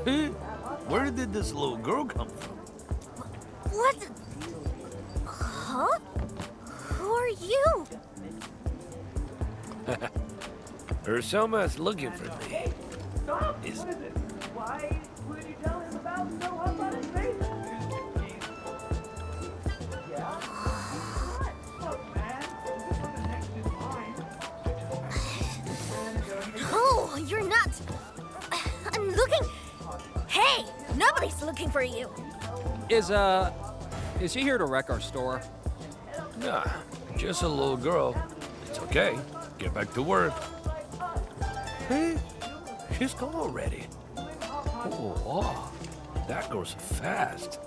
Hey, where did this little girl come from? What? Huh? Who are you? Urselma's looking for me. Is... Why would you tell him about so up on his face? Yeah? Look, man. This was the next in line. Oh, you're not. I'm looking. Hey, nobody's looking for you. Is she here to wreck our store? Nah, just a little girl. It's okay. Get back to work. Hey, she's gone already. Oh, wow. That goes fast.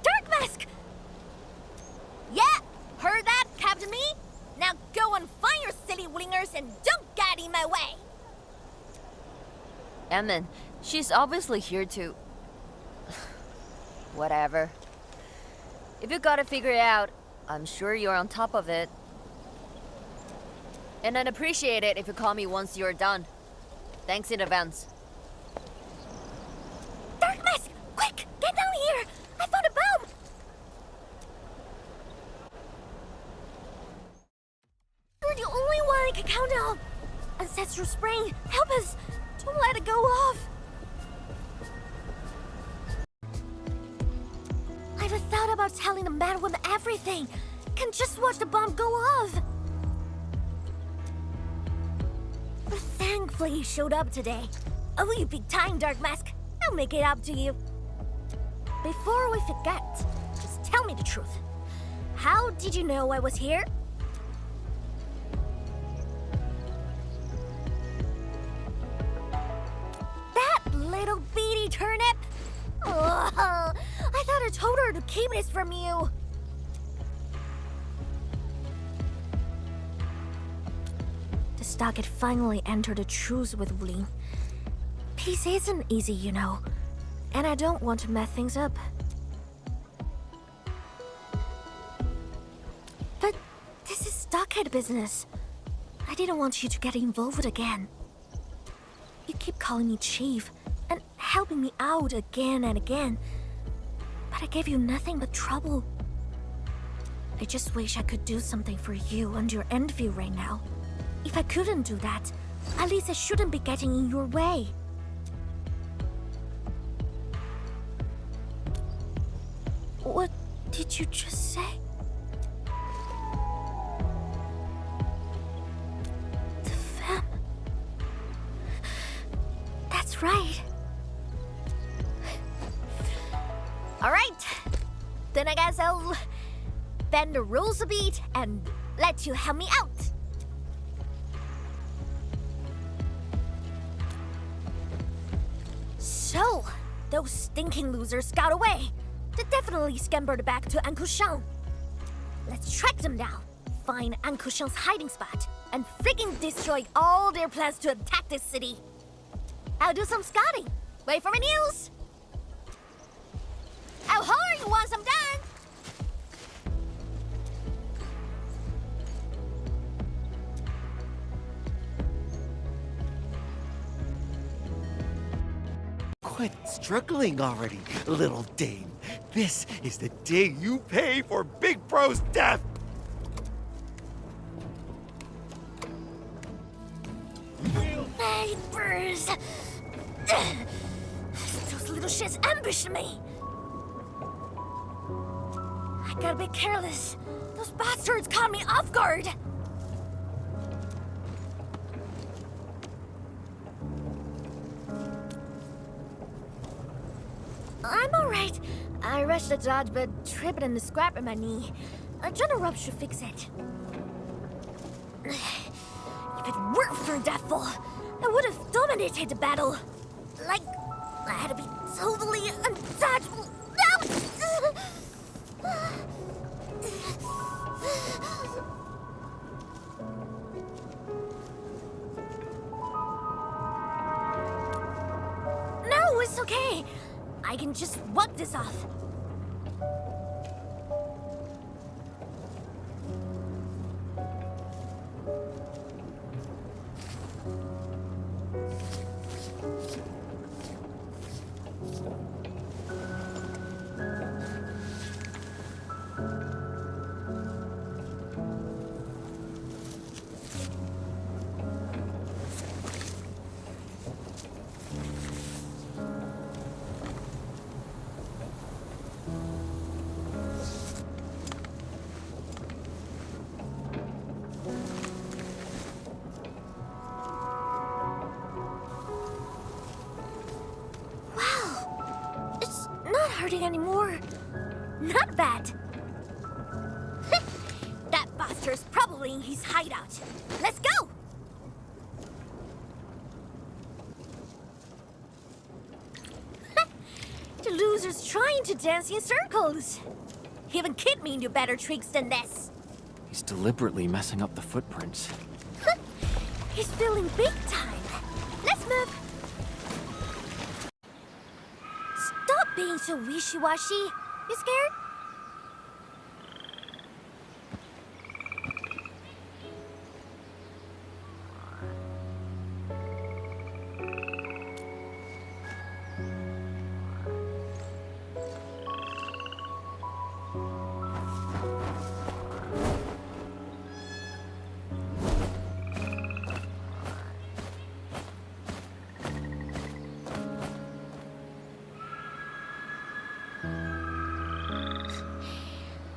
Dark Mask! Yeah, heard that, Captain Me? Now go and find your silly wingers and don't get in my way. Emin, she's obviously here to... Whatever. If you gotta figure it out, I'm sure you're on top of it. And I'd appreciate it if you call me once you're done. Thanks in advance. Dark Mask, quick, get down here! I found a bomb! You're the only one I can count on. Ancestral Spring, help us! Don't let it go off! I've thought about telling the man with everything. Can just watch the bomb go off. But thankfully you showed up today. Oh, you big time, Dark Mask. I'll make it up to you. Before we forget, just tell me the truth. How did you know I was here? That little beady turnip! Oh, I thought I told her to keep this from you. The stock had finally entered a truce with Wulin. Peace isn't easy, you know, and I don't want to mess things up. But this is stockhead business. I didn't want you to get involved again. You keep calling me Chief and helping me out again and again. But I gave you nothing but trouble. I just wish I could do something for you and your Endfield right now. If I couldn't do that, at least I shouldn't be getting in your way. What did you just say? The fam... That's right. Alright, then I guess I'll bend the rules a bit and let you help me out. So, those stinking losers got away. They definitely scampered back to Uncle Shang. Let's track them down, find Uncle Shang's hiding spot, and freaking destroy all their plans to attack this city. I'll do some scouting. Wait for my news. I'll holler you once I'm done! Quit struggling already, little dame. This is the day you pay for Big Bro's death! Neighbors! Those little shits ambushed me! I gotta be careless. Those bastards caught me off guard. I'm alright. I rushed the dodge, but tripped and scrapped in my knee. A gentle rub should fix it. If it weren't for Deathfall, I would have dominated the battle. Like, I had to be totally untouchable. No, it's okay. I can just walk this off. hurting anymore. Not bad. That bastard's probably in his hideout. Let's go! The loser's trying to dance in circles. Even Kid me knew better tricks than this. He's deliberately messing up the footprints. He's feeling big time. Let's move. Stop being so wishy-washy. You scared?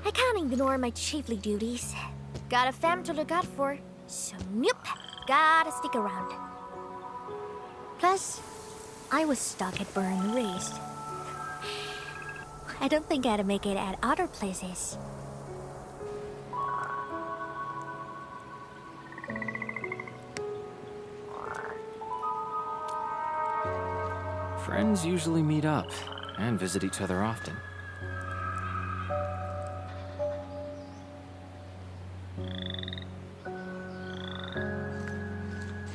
I can't ignore my chiefly duties. Got a fam to look out for, so nope, gotta stick around. Plus, I was stuck at Burn and Raised. I don't think I'd make it at other places. Friends usually meet up and visit each other often.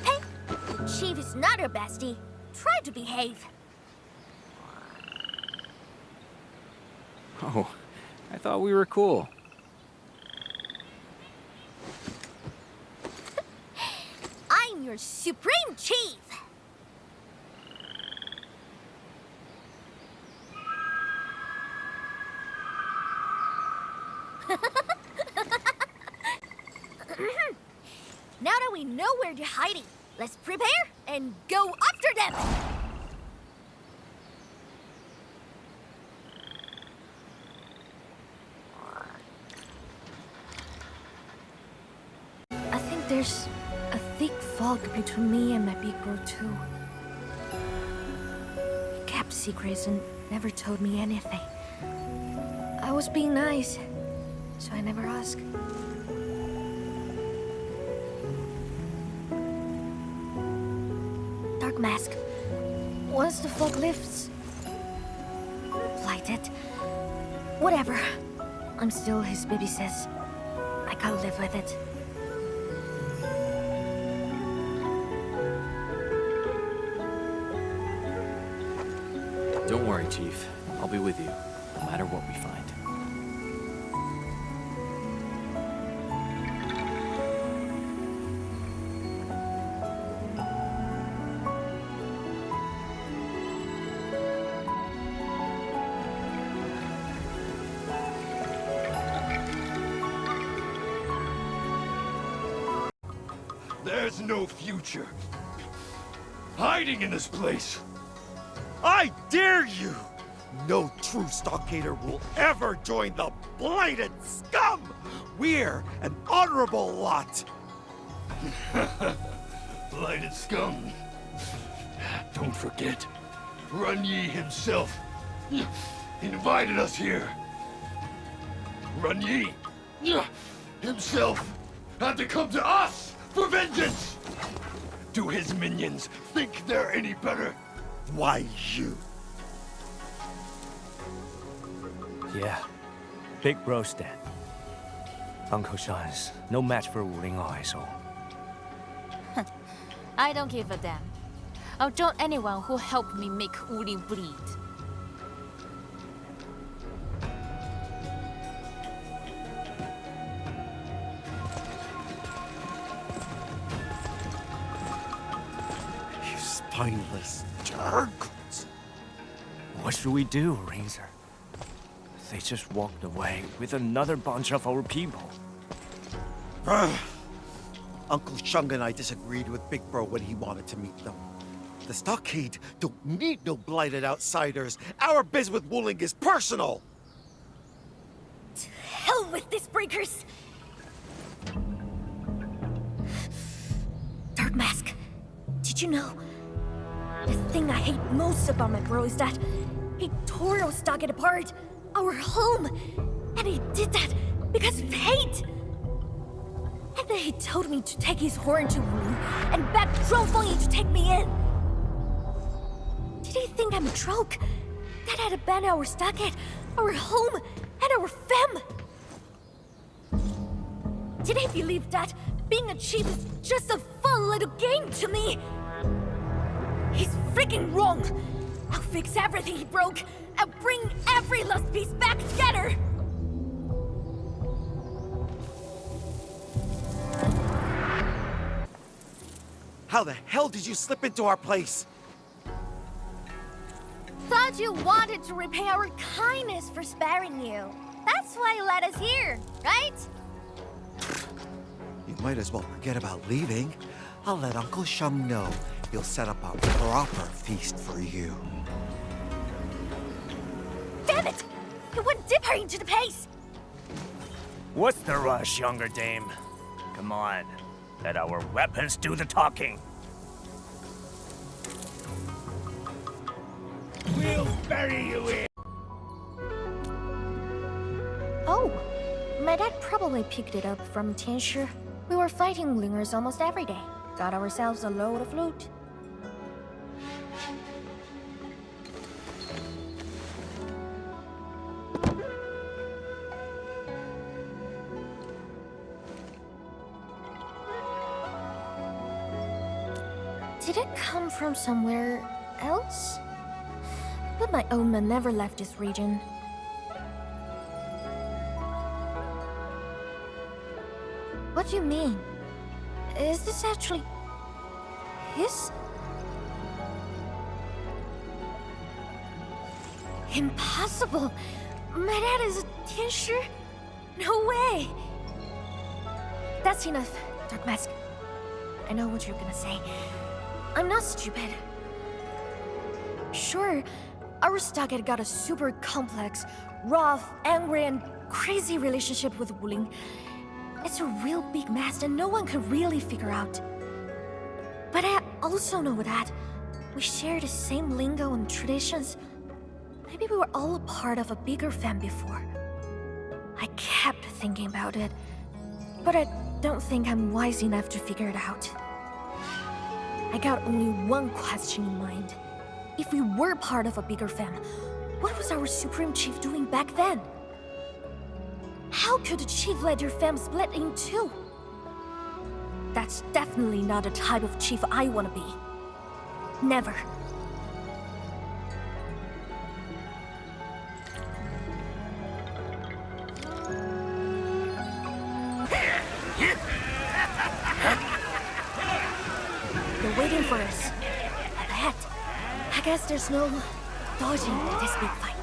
Hey, the chief is not your bestie. Try to behave. Oh, I thought we were cool. I'm your supreme chief. Now that we know where you're hiding, let's prepare and go after them! I think there's a thick fog between me and my big bro too. He kept secrets and never told me anything. I was being nice, so I never asked. Dark mask. Once the fog lifts... Blighted. Whatever. I'm still his baby sis. I gotta live with it. Don't worry, Chief. I'll be with you, no matter what we find. There's no future hiding in this place. I dare you! No true Stalkator will ever join the blighted scum! We're an honorable lot! Blighted scum. Don't forget, Run Yi himself invited us here. Run Yi himself had to come to us for vengeance. Do his minions think they're any better? Why you? Yeah. Big bro stand. Uncle Sean's no match for Wu Ling Ai, so... I don't give a damn. I'll join anyone who helped me make Uli bleed. You spineless jerks! What should we do, Razor? They just walked away with another bunch of our people. Uncle Shung and I disagreed with Big Bro when he wanted to meet them. The Stockade don't need no blighted outsiders. Our biz with Wuling is personal! Hell with this breakers! Dark Mask, did you know? The thing I hate most about my bro is that He tore our stockade apart, our home. And he did that because of hate. And then he told me to take his horn to Wu and beg Zhongfeng to take me in. Did he think I'm a joke? That I'd abandon our stockade, our home, and our fam? Did he believe that being a chief is just a fun little game to me? He's freaking wrong. I'll fix everything he broke. I'll bring every lost piece back together. How the hell did you slip into our place? Thought you wanted to repay our kindness for sparing you. That's why you let us here, right? You might as well forget about leaving. I'll let Uncle Shung know. He'll set up a proper feast for you. Damn it! You wouldn't dip her into the pace! What's the rush, younger dame? Come on. Let our weapons do the talking. We'll bury you in. Oh, my dad probably picked it up from Tianshi. We were fighting lingers almost every day. Got ourselves a load of loot. Did it come from somewhere else? But my own man never left this region. What do you mean? Is this actually his? Impossible! My dad is a Tianshi? No way! That's enough, Dark Mask. I know what you're gonna say. I'm not stupid. Sure, our stockade got a super complex, rough, angry, and crazy relationship with Wuling. It's a real big mess that no one can really figure out. But I also know that we share the same lingo and traditions. Maybe we were all a part of a bigger fam before. I kept thinking about it, but I don't think I'm wise enough to figure it out. I got only one question in mind. If we were part of a bigger fam, what was our Supreme Chief doing back then? How could the chief let your fam split in two? That's definitely not the type of chief I want to be. Never. They're waiting for us. Ahead. I guess there's no dodging this big fight.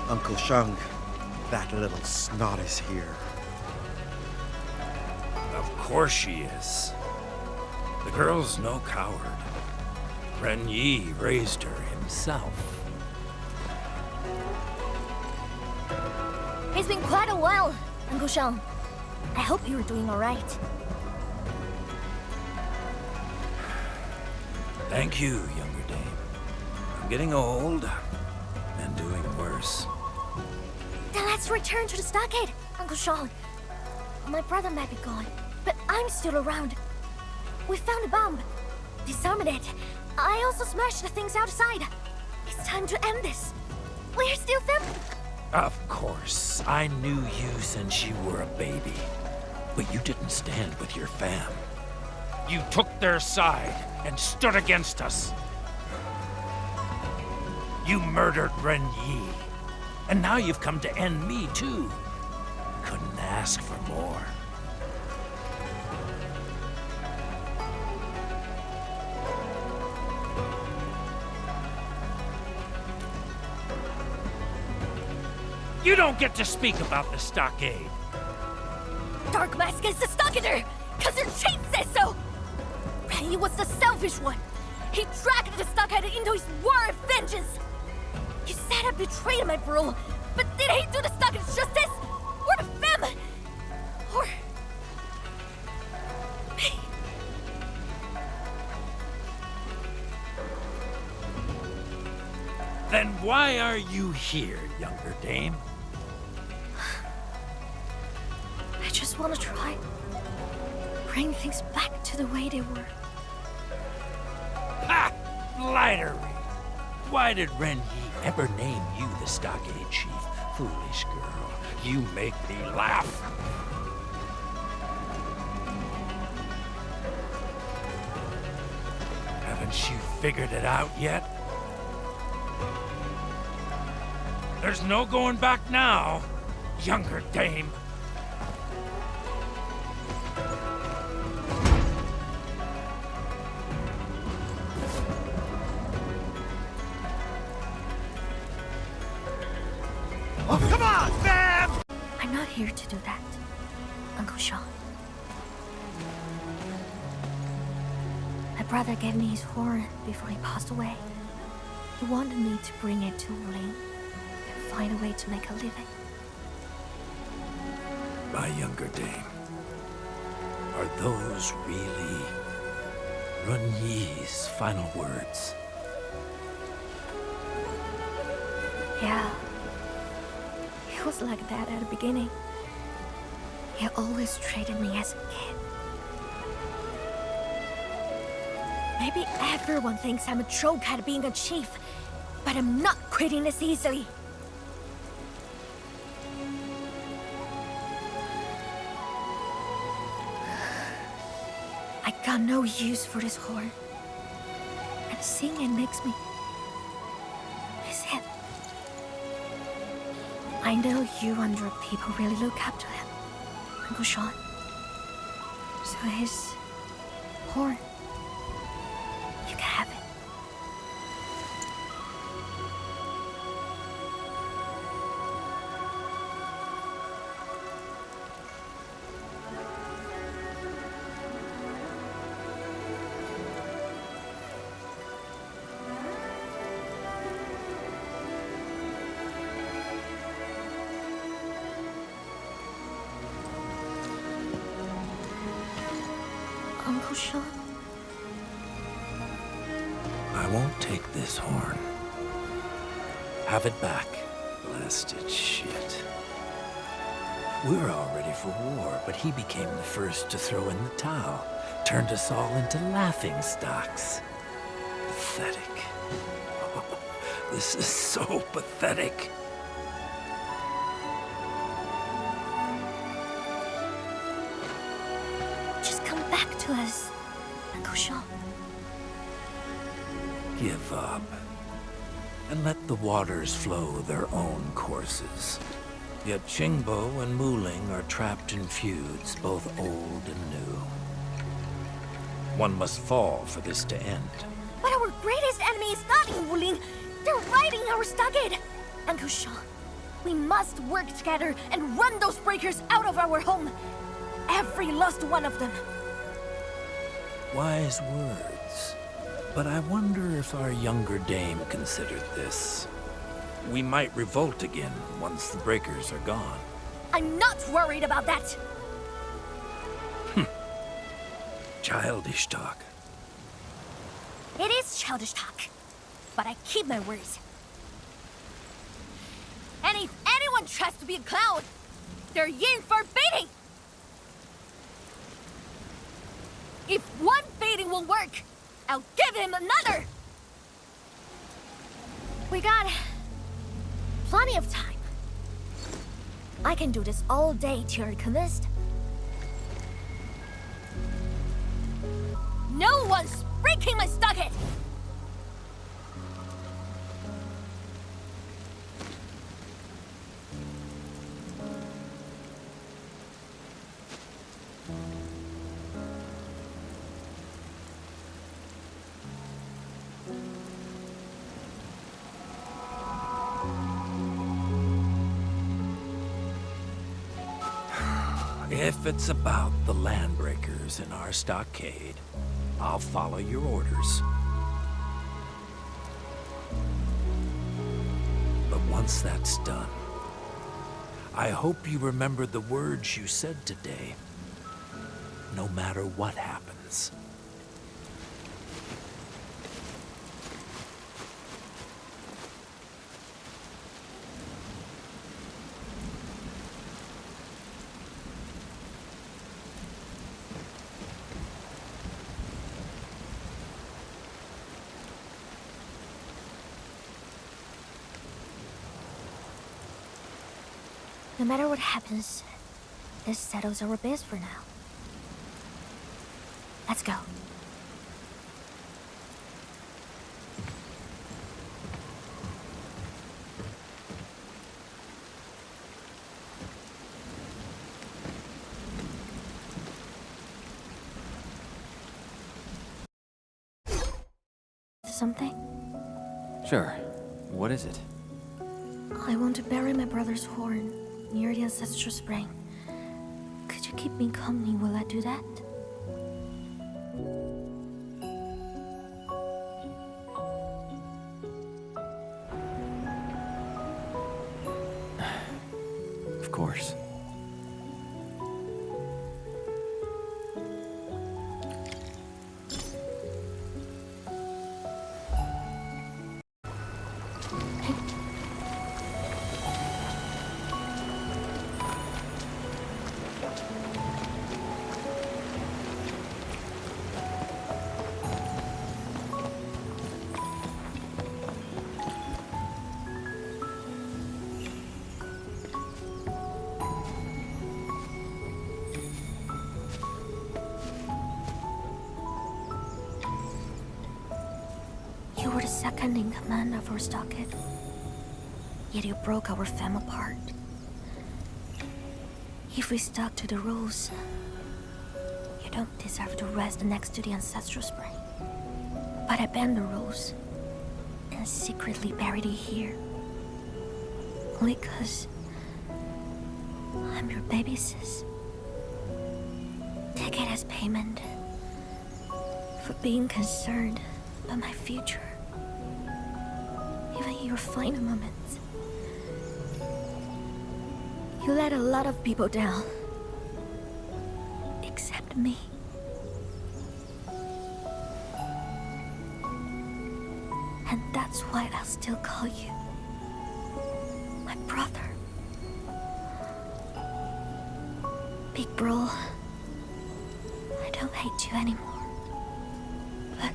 Uncle Shung, that little snot is here. Of course she is. The girl's no coward. Ren Yi raised her himself. It's been quite a while, Uncle Shang. I hope you're doing all right. Thank you, younger dame. I'm getting old and doing worse. Then let's return to the stockade, Uncle Shang. My brother might be gone, but I'm still around. We found a bomb. Disarmed it. I also smashed the things outside. It's time to end this. We're still family. Of course. I knew you since you were a baby. But you didn't stand with your fam. You took their side and stood against us. You murdered Ren Yi. And now you've come to end me, too. Couldn't ask for more. You don't get to speak about the stockade. Dark Mask is the stockholder, cause your chief says so! He was the selfish one. He dragged the stockholder into his war of vengeance. You said I betrayed my bro, but did he do the stockholder justice? Or the family? Or... me? Then why are you here, younger dame? I just want to try. Bring things back to the way they were. Ha! Flattery! Why did Ren Yi ever name you the Stockade Chief? Foolish girl, you make me laugh. Haven't you figured it out yet? There's no going back now, younger dame. Oh, come on, man! I'm not here to do that, Uncle Sean. My brother gave me his horn before he passed away. He wanted me to bring it to Wuling and find a way to make a living. My younger dame, are those really Run Yi's final words? Yeah. He was like that at the beginning. He always treated me as a kid. Maybe everyone thinks I'm a joke at being a chief, but I'm not quitting this easily. I got no use for this horn. And seeing it makes me miss him. I know you and your people really look up to him, Uncle Sean. So his horn, you can have it. Uncle Sean? I won't take this horn. Have it back, blasted shit. We're all ready for war, but he became the first to throw in the towel. Turned us all into laughing stocks. Pathetic. This is so pathetic. Just come back to us, Uncle Sean. Give up. And let the waters flow their own courses. Yet Qingbo and Muling are trapped in feuds, both old and new. One must fall for this to end. But our greatest enemy is not in Wuling. They're riding our stockade. Uncle Sean, we must work together and run those breakers out of our home. Every last one of them. Wise words. But I wonder if our younger dame considered this. We might revolt again once the breakers are gone. I'm not worried about that. Childish talk. It is childish talk, but I keep my words. And if anyone tries to be a clown, they're in for baiting. If one baiting won't work, I'll give him another. We got plenty of time. I can do this all day till you're convinced. No one's breaking my stockade! If it's about the landbreakers in our stockade, I'll follow your orders. But once that's done, I hope you remember the words you said today, no matter what happens. No matter what happens, this settles our biz for now. Let's go. Something? Sure. What is it? I want to bury my brother's horn near the ancestral spring. Could you keep me company while I do that? Of course. You were the second in command of our stockade. Yet you broke our fam apart. If we stuck to the rules, you don't deserve to rest next to the ancestral spring. But I bend the rules and secretly buried it here. Only 'cause I'm your baby sis. Take it as payment for being concerned about my future. Even in your final moments, you let a lot of people down. Except me. And that's why I'll still call you my brother. Big bro, I don't hate you anymore. But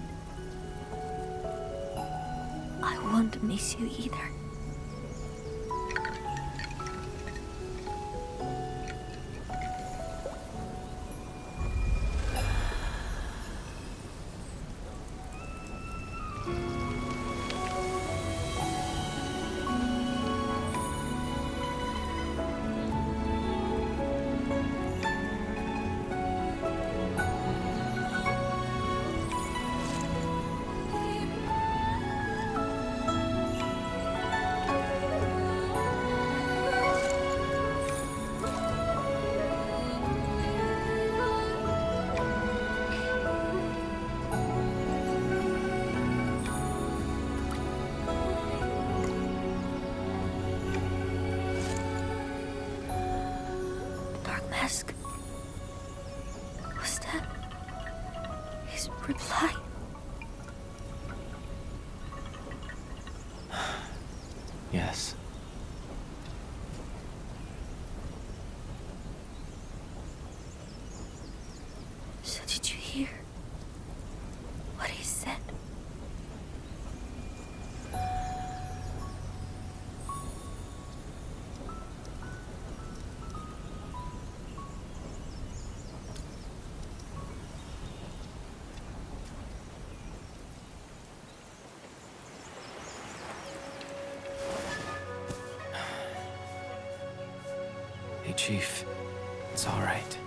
I won't miss you either. Mask. Was that his reply? Yes. So did you hear what he said? Hey, Chief. It's all right.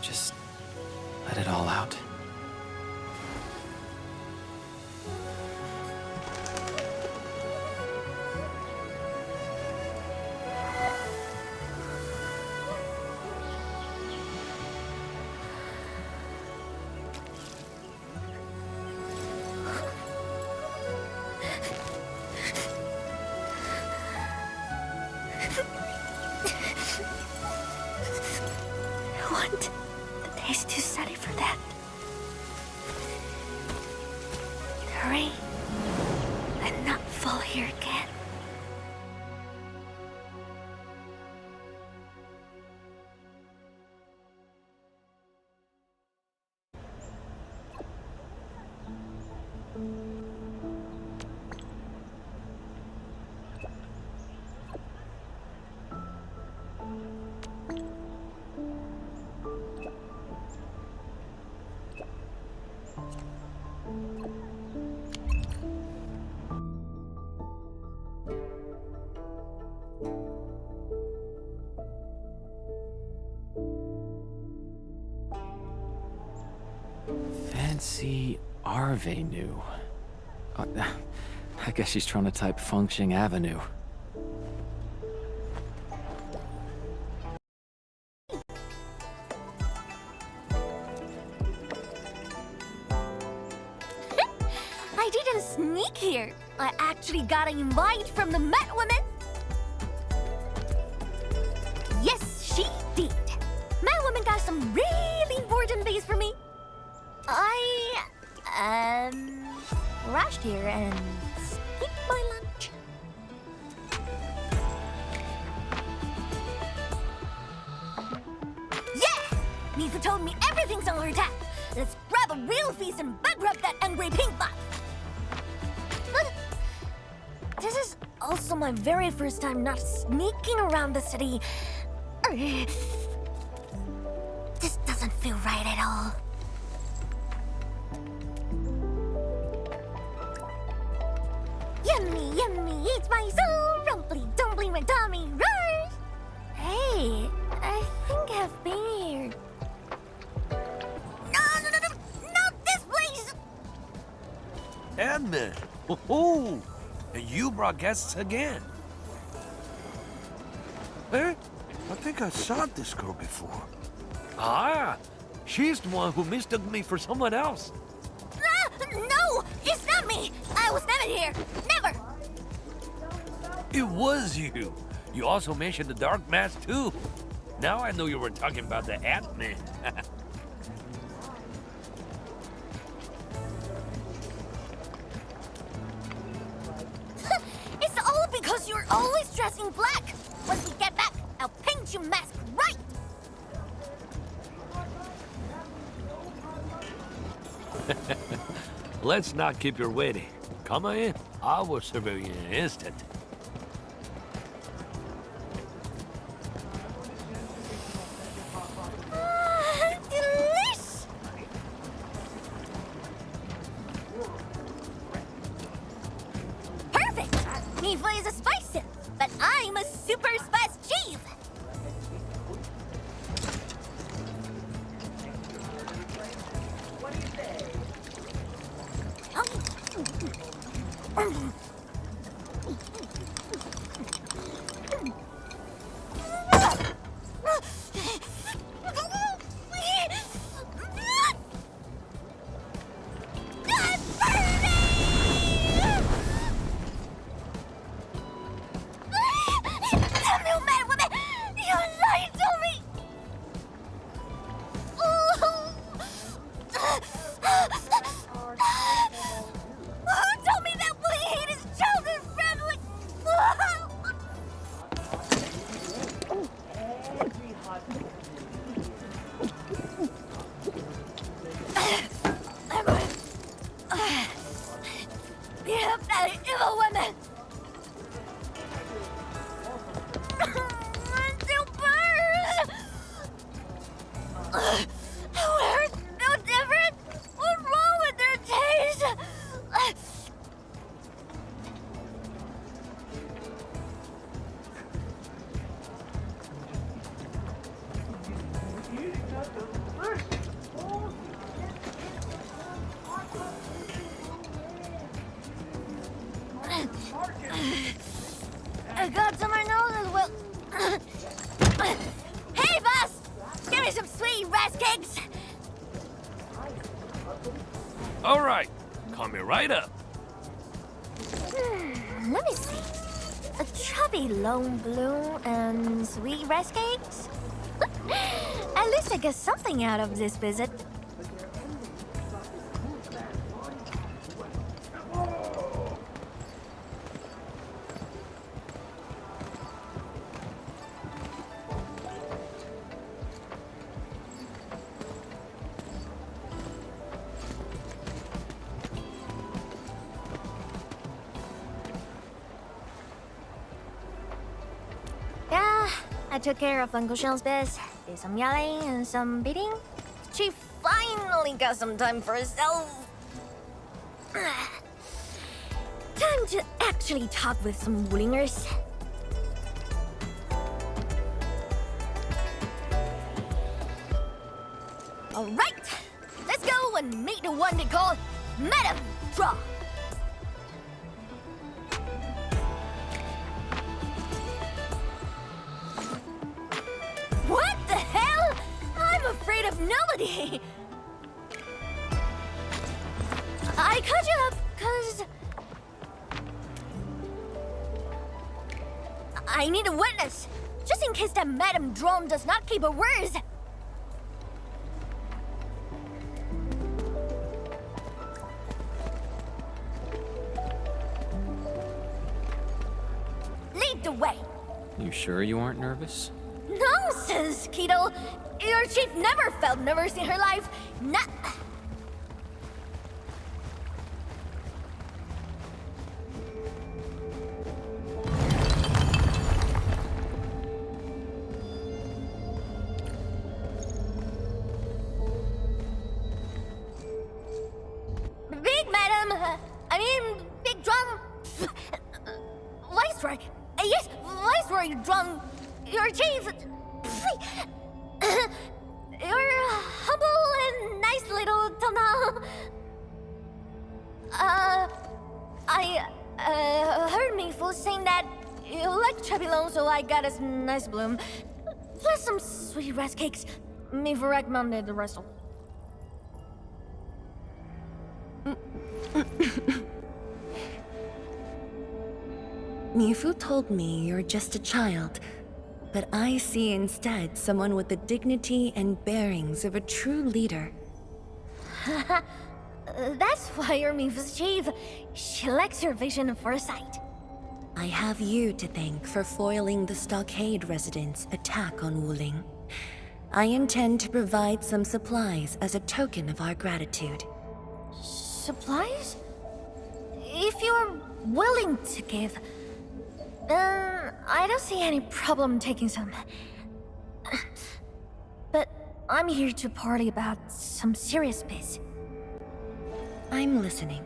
Just let it all out. What? The day's too sunny for that. Hurry. And not fall here again. Fancy Arvenu. I guess she's trying to type Fengxing Avenue. I didn't sneak here. I actually got an invite from the Met Woman. Yes, she did. Met Woman got some really important things for me. I, rushed here and skipped my lunch. Yeah! Mifa told me everything's on her tap. Let's grab a real feast and bankrupt that angry pink bot. This is also my very first time not sneaking around the city. This doesn't feel right at all. Yummy, yummy, eats my soul. Rumply dumply when Tommy roars. Hey, I think I've been here. No, not this place. Edmund! Oh, and you brought guests again. Eh? I think I saw this girl before. Ah, she's the one who mistook me for someone else. No, it's not me. I was never here. Never. It was you. You also mentioned the dark mask too. Now I know you were talking about the Ant-Man. It's all because you're always dressing black. Once we get back, I'll paint your mask right. Let's not keep you waiting. Come on in. I will serve you in an instant. Delish! Perfect! Mifa is a spice, but I'm a super spice chief. I got to my nose as well. Hey, boss! Give me some sweet rice cakes. All right. Call me right up. Let me see. A chubby pretty long bloom and sweet rice cakes. At least I get something out of this visit. Yeah, I took care of Uncle Sean's biz. Did some yelling and some beating. She finally got some time for herself. Time to actually talk with some Wulingers. Alright, let's go and meet the one they call Madam Draw. What the hell? I'm afraid of nobody. I cut you up because I need a witness, just in case that Madam Drone does not keep her words. Lead the way. You sure you aren't nervous? Nonsense, Keto. Your chief never felt nervous in her life. Not. Big Madam. Big Drum. Viceroy. Yes, Viceroy Drum. Your chief. You're humble and nice little Tana. I heard me fool saying that you like Chebulon, so I got a nice bloom. Plus some sweet rice cakes. Me for recommended the rest of. Mifu told me you're just a child, but I see instead someone with the dignity and bearings of a true leader. That's why you're Mifu's chief. She likes your vision and foresight. I have you to thank for foiling the Stockade residents' attack on Wuling. I intend to provide some supplies as a token of our gratitude. Supplies? If you're willing to give, then I don't see any problem taking some. But I'm here to party about some serious biz. I'm listening.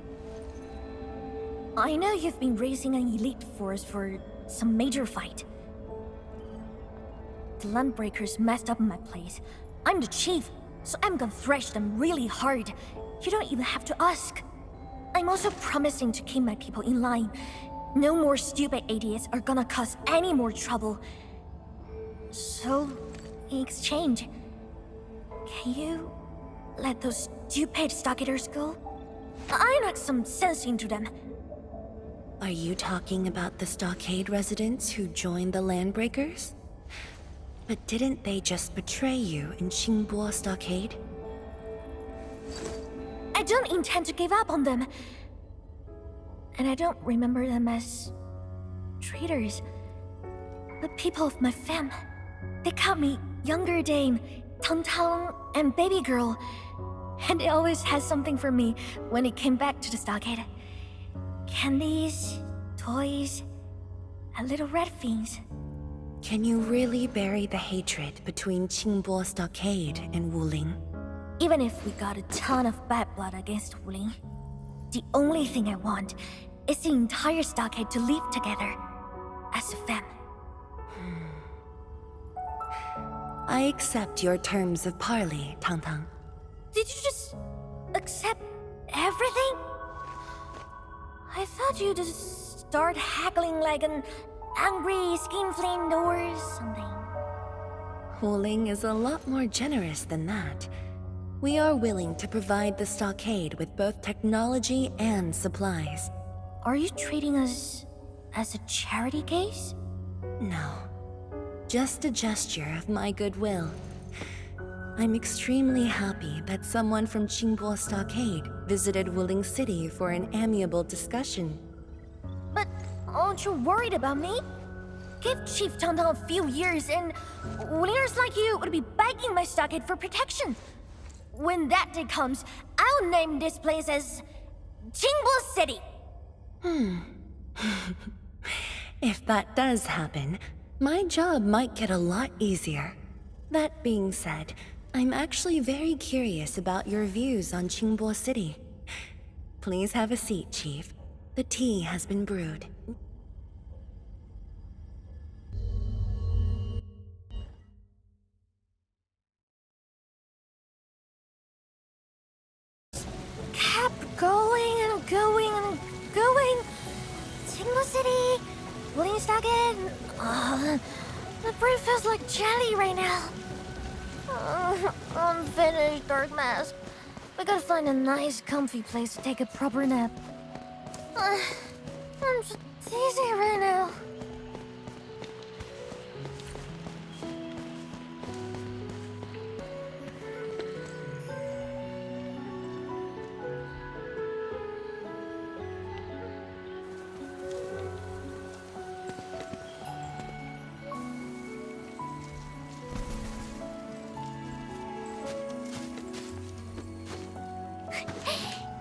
I know you've been raising an elite force for some major fight. The Landbreakers messed up my place. I'm the chief, so I'm gonna thrash them really hard. You don't even have to ask. I'm also promising to keep my people in line. No more stupid idiots are gonna cause any more trouble. So, in exchange, can you let those stupid stockaders go? I knocked some sense into them. Are you talking about the Stockade residents who joined the Landbreakers? But didn't they just betray you in Qingbo Stockade? I don't intend to give up on them. And I don't remember them as traitors. The people of my fam. They called me Younger Dame, TangTang, and Baby Girl. And they always had something for me when it came back to the stockade. Candies, toys, and little red fiends. Can you really bury the hatred between Qingbo Stockade and Wuling? Even if we got a ton of bad blood against Wuling, the only thing I want is the entire stockade to live together as a fam. I accept your terms of parley, TangTang. Did you just accept everything? I thought you'd just start haggling like an angry skinflint or something. Wuling is a lot more generous than that. We are willing to provide the stockade with both technology and supplies. Are you treating us as a charity case? No. Just a gesture of my goodwill. I'm extremely happy that someone from Qingbo Stockade visited Wuling City for an amiable discussion. But aren't you worried about me? Give Chief TangTang a few years and leaders like you would be begging my stockade for protection. When that day comes, I'll name this place as Qingbo City. If that does happen, my job might get a lot easier. That being said, I'm actually very curious about your views on Qingbo City. Please have a seat, Chief. The tea has been brewed. Kept going and going and going. Qingbo City, Wuling Stockade. The breath feels like jelly right now. I'm finished, Dark Mask. I gotta find a nice, comfy place to take a proper nap. I'm just dizzy right now.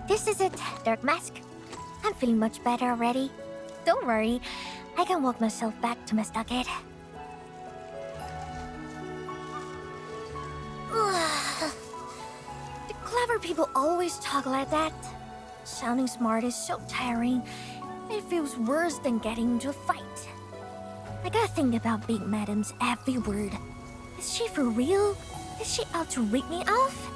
This is it, Dark Mask. I'm feeling much better already. Don't worry, I can walk myself back to my stockade. The clever people always talk like that. Sounding smart is so tiring. It feels worse than getting into a fight. I gotta think about Big Madam's every word. Is she for real? Is she out to rip me off?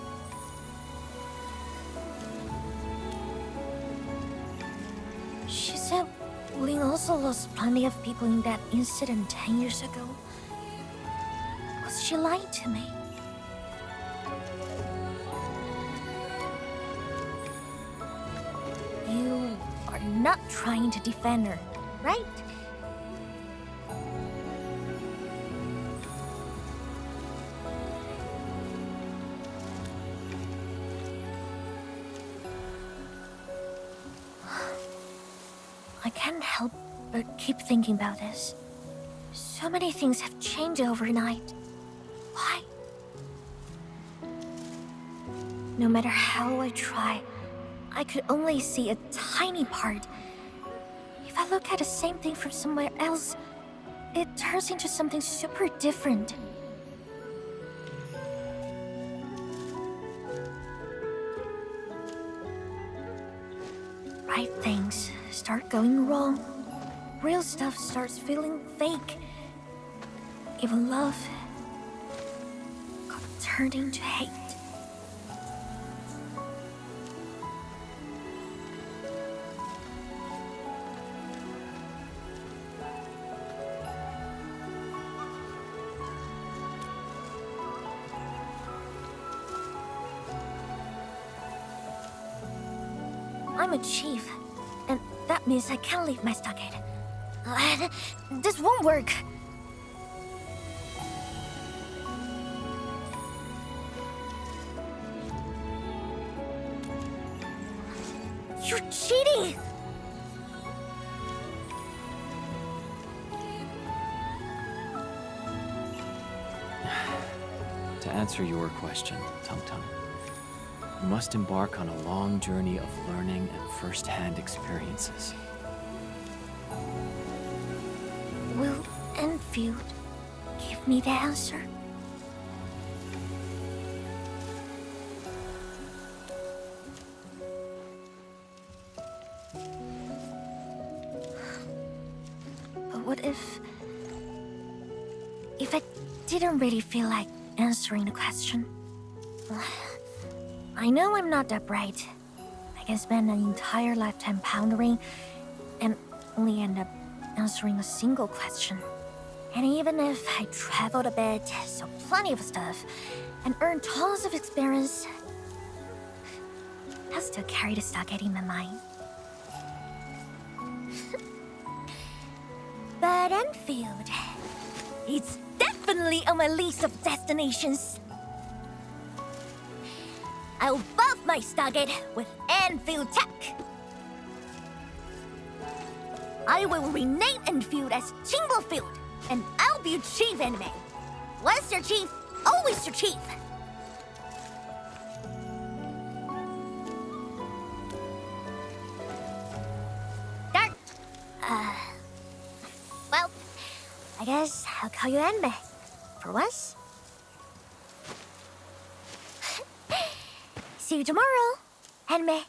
She said Wuling also lost plenty of people in that incident 10 years ago. Was she lying to me? You are not trying to defend her, right? I can't help but keep thinking about this. So many things have changed overnight. Why? No matter how I try, I could only see a tiny part. If I look at the same thing from somewhere else, it turns into something super different. Right things start going wrong. Real stuff starts feeling fake. Even love got turned into hate. I'm a chief, and that means I can't leave my stockade. This won't work. You're cheating! To answer your question, TangTang, you must embark on a long journey of learning and first-hand experiences. Will Endfield give me the answer? But what if I didn't really feel like answering the question? I know I'm not that bright. I can spend an entire lifetime pondering and only end up answering a single question. And even if I traveled a bit, saw plenty of stuff, and earned tons of experience, I'll still carry the stockade in my mind. But Endfield, It's definitely on my list of destinations. I'll buff my Stargate with Endfield tech. I will rename Endfield as Field, and I'll be your chief anime. Once your chief, always your chief. Dark. Well, I guess I'll call you Anime. For once. See you tomorrow, Anime.